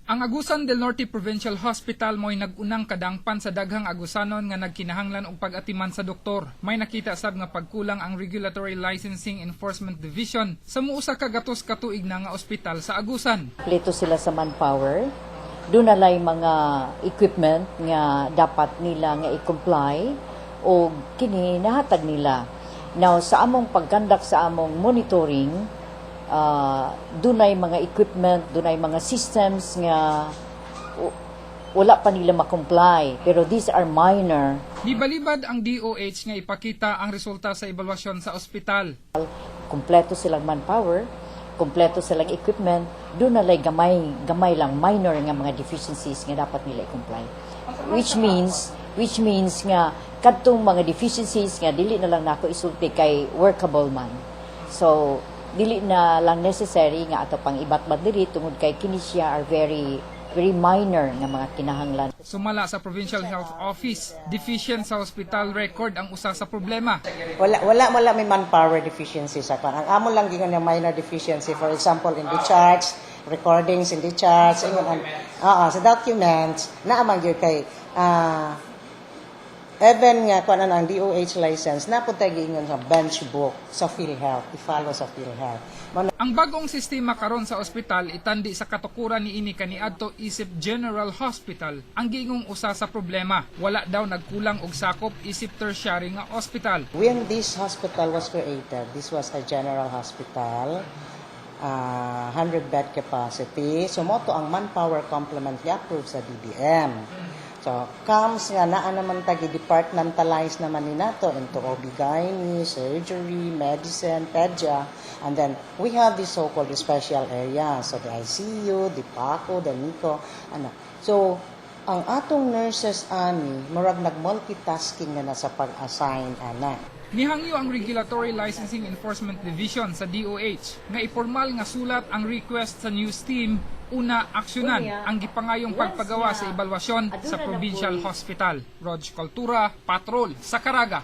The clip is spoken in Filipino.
Ang Agusan del Norte Provincial Hospital mo'y nag-unang kadangpan sa daghang agusanon nga nagkinahanglan og pag-atiman sa doktor. May nakita sab nga pagkulang ang Regulatory Licensing Enforcement Division sa muusa ka gatos ka tuig na nga ospital sa Agusan. Kompleto sila sa manpower. Doon nalay mga equipment nga dapat nila nga i-comply o kini nahatag nila. Now sa among pagkandak sa among monitoring, dunay mga equipment, dunay mga systems nga wala pa nila makomply, pero these are minor. Dibalibad ang DOH nga ipakita ang resulta sa ebaluasyon sa ospital. Kompleto silang manpower, kompleto silang equipment, doon nalay gamay lang minor nga mga deficiencies nga dapat nila i-comply. Which means nga kadtong mga deficiencies nga dili na lang nako isulti kay workable man. So dili na lang necessary nga ato pang ibatbat diri tungod kay kini siya are very minor nga mga kinahanglan. Sumala sa Provincial Health Office, deficient sa hospital record ang usa sa problema. Wala may manpower deficiency sa kan. Ang amo lang gingan yung minor deficiency, for example in the charts, recordings in the charts, sa documents na amang gyud kay even nga kung ano ang DOH license, napunta giingon sa bench book sa PhilHealth, i-follow sa PhilHealth. Ang bagong sistema karon sa ospital itandi sa katukuran ni ini kaniadto isip General Hospital. Ang giingong usa sa problema, wala daw nagkulang og sakop isip tertiary nga ospital. When this hospital was created, this was a general hospital, 100-bed capacity. So moto ang manpower complement i-approve sa DBM. So, comes nga naa naman tagi departmentalize naman ni nato into OB-GYN, surgery, medicine, pedya, and then we have the so-called special areas, so the ICU, the PACO, the NICO, ano. So, ang atong nurses ani murag nag-multitasking na sa pag-assign ana. Nihangyo ang Regulatory Licensing Enforcement Division sa DOH nga ipormal nga sulat ang request sa news team una aksyonan ang gipangayong pagpagawa sa ebalwasyon sa Provincial Hospital. Rog Cultura, Patrol, sa Caraga.